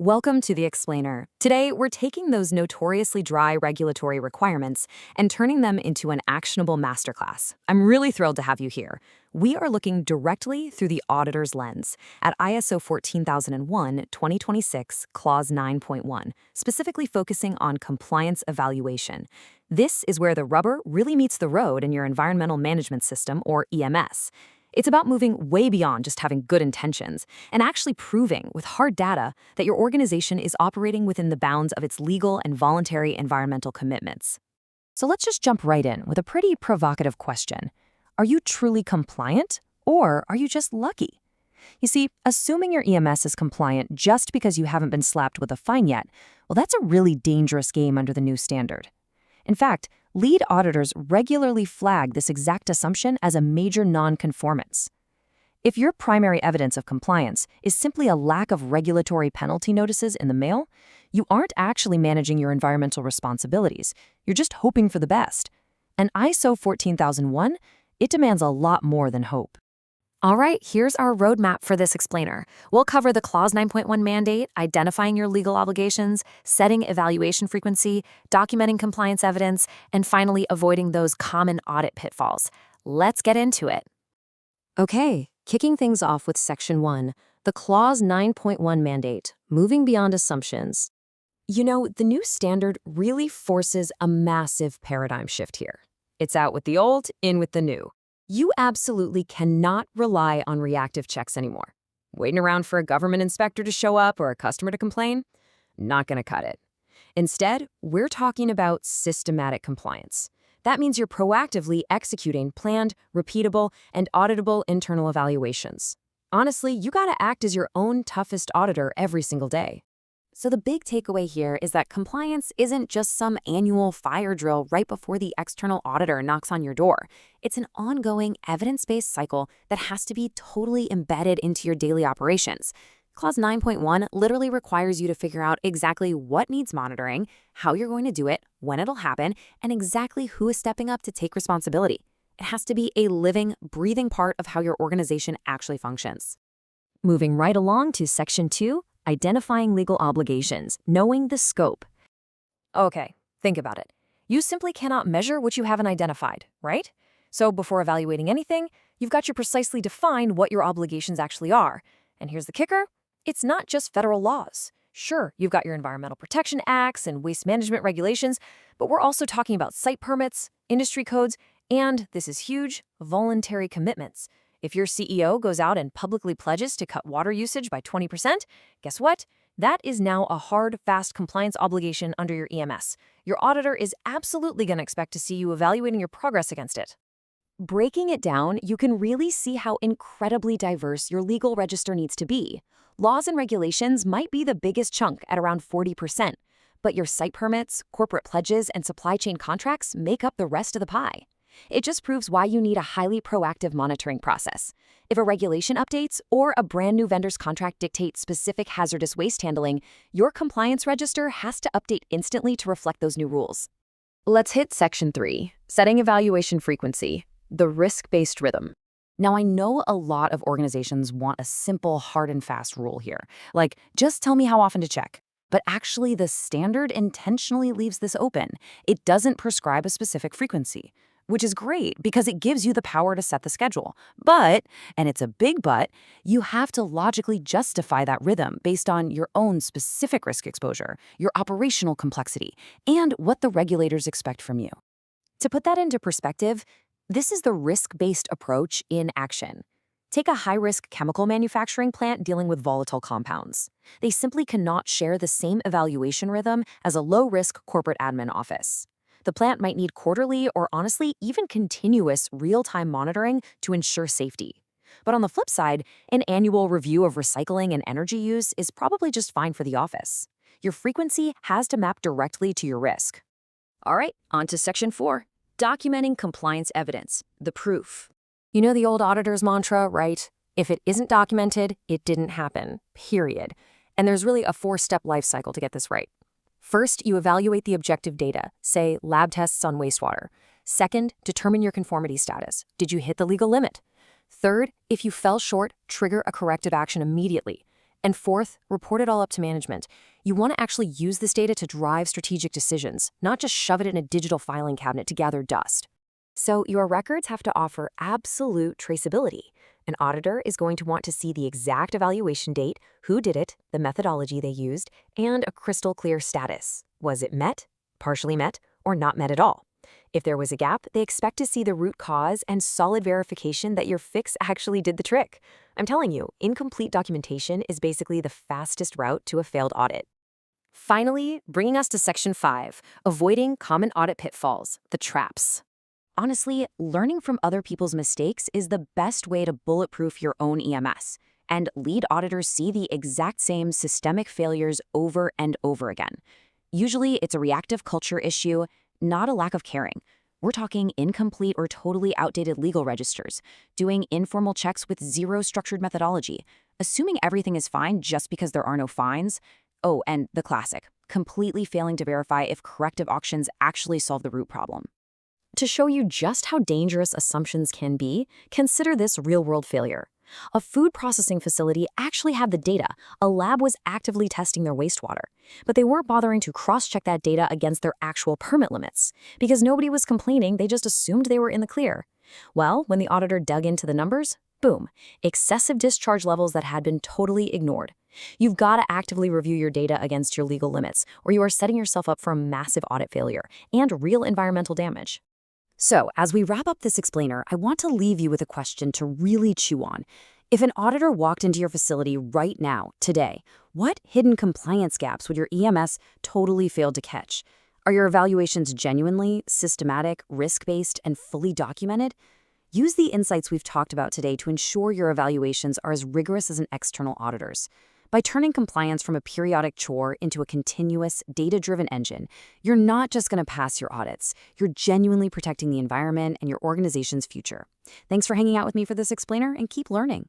Welcome to The Explainer. Today, we're taking those notoriously dry regulatory requirements and turning them into an actionable masterclass. I'm really thrilled to have you here. We are looking directly through the auditor's lens at ISO 14001-2026, Clause 9.1, specifically focusing on compliance evaluation. This is where the rubber really meets the road in your environmental management system, or EMS. It's about moving way beyond just having good intentions and actually proving with hard data that your organization is operating within the bounds of its legal and voluntary environmental commitments. So let's just jump right in with a pretty provocative question. Are you truly compliant, or are you just lucky? You see, assuming your EMS is compliant just because you haven't been slapped with a fine yet, well, that's a really dangerous game under the new standard. In fact, lead auditors regularly flag this exact assumption as a major non-conformance. If your primary evidence of compliance is simply a lack of regulatory penalty notices in the mail, you aren't actually managing your environmental responsibilities. You're just hoping for the best. And ISO 14001, it demands a lot more than hope. All right, here's our roadmap for this explainer. We'll cover the Clause 9.1 mandate, identifying your legal obligations, setting evaluation frequency, documenting compliance evidence, and finally avoiding those common audit pitfalls. Let's get into it. Okay, kicking things off with Section 1, the Clause 9.1 mandate, moving beyond assumptions. You know, the new standard really forces a massive paradigm shift here. It's out with the old, in with the new. You absolutely cannot rely on reactive checks anymore. Waiting around for a government inspector to show up or a customer to complain? Not going to cut it. Instead, we're talking about systematic compliance. That means you're proactively executing planned, repeatable, and auditable internal evaluations. Honestly, you got to act as your own toughest auditor every single day. So the big takeaway here is that compliance isn't just some annual fire drill right before the external auditor knocks on your door. It's an ongoing, evidence-based cycle that has to be totally embedded into your daily operations. Clause 9.1 literally requires you to figure out exactly what needs monitoring, how you're going to do it, when it'll happen, and exactly who is stepping up to take responsibility. It has to be a living, breathing part of how your organization actually functions. Moving right along to Section 2, identifying legal obligations, knowing the scope. Okay, think about it. You simply cannot measure what you haven't identified, right? So before evaluating anything, you've got to precisely define what your obligations actually are. And here's the kicker. It's not just federal laws. Sure, you've got your Environmental Protection Acts and waste management regulations, but we're also talking about site permits, industry codes, and, this is huge, voluntary commitments. If your CEO goes out and publicly pledges to cut water usage by 20%, guess what? That is now a hard, fast compliance obligation under your EMS. Your auditor is absolutely going to expect to see you evaluating your progress against it. Breaking it down, you can really see how incredibly diverse your legal register needs to be. Laws and regulations might be the biggest chunk at around 40%, but your site permits, corporate pledges, and supply chain contracts make up the rest of the pie. It just proves why you need a highly proactive monitoring process. If a regulation updates or a brand new vendor's contract dictates specific hazardous waste handling, your compliance register has to update instantly to reflect those new rules. Let's hit Section 3, setting evaluation frequency, the risk-based rhythm. Now, I know a lot of organizations want a simple, hard and fast rule here, like just tell me how often to check. But actually, the standard intentionally leaves this open. It doesn't prescribe a specific frequency, which is great because it gives you the power to set the schedule. But, and it's a big but, you have to logically justify that rhythm based on your own specific risk exposure, your operational complexity, and what the regulators expect from you. To put that into perspective, this is the risk-based approach in action. Take a high-risk chemical manufacturing plant dealing with volatile compounds. They simply cannot share the same evaluation rhythm as a low-risk corporate admin office. The plant might need quarterly or honestly even continuous real-time monitoring to ensure safety. But on the flip side, an annual review of recycling and energy use is probably just fine for the office. Your frequency has to map directly to your risk. All right, on to Section 4, documenting compliance evidence, the proof. You know the old auditor's mantra, right? If it isn't documented, it didn't happen, period. And there's really a 4-step life cycle to get this right. First, you evaluate the objective data, say lab tests on wastewater. Second, determine your conformity status. Did you hit the legal limit? Third, if you fell short, trigger a corrective action immediately. And fourth, report it all up to management. You want to actually use this data to drive strategic decisions, not just shove it in a digital filing cabinet to gather dust. So your records have to offer absolute traceability. An auditor is going to want to see the exact evaluation date, who did it, the methodology they used, and a crystal clear status. Was it met, partially met, or not met at all? If there was a gap, they expect to see the root cause and solid verification that your fix actually did the trick. I'm telling you, incomplete documentation is basically the fastest route to a failed audit. Finally, bringing us to Section 5, avoiding common audit pitfalls, the traps. Honestly, learning from other people's mistakes is the best way to bulletproof your own EMS. And lead auditors see the exact same systemic failures over and over again. Usually, it's a reactive culture issue, not a lack of caring. We're talking incomplete or totally outdated legal registers, doing informal checks with zero structured methodology, assuming everything is fine just because there are no fines. Oh, and the classic, completely failing to verify if corrective auctions actually solve the root problem. To show you just how dangerous assumptions can be, consider this real-world failure. A food processing facility actually had the data. A lab was actively testing their wastewater. But they weren't bothering to cross-check that data against their actual permit limits. Because nobody was complaining, they just assumed they were in the clear. Well, when the auditor dug into the numbers, boom, excessive discharge levels that had been totally ignored. You've got to actively review your data against your legal limits, or you are setting yourself up for a massive audit failure and real environmental damage. So, as we wrap up this explainer, I want to leave you with a question to really chew on. If an auditor walked into your facility right now, today, what hidden compliance gaps would your EMS totally fail to catch? Are your evaluations genuinely, systematic, risk-based, and fully documented? Use the insights we've talked about today to ensure your evaluations are as rigorous as an external auditor's. By turning compliance from a periodic chore into a continuous, data-driven engine, you're not just going to pass your audits. You're genuinely protecting the environment and your organization's future. Thanks for hanging out with me for this explainer, and keep learning.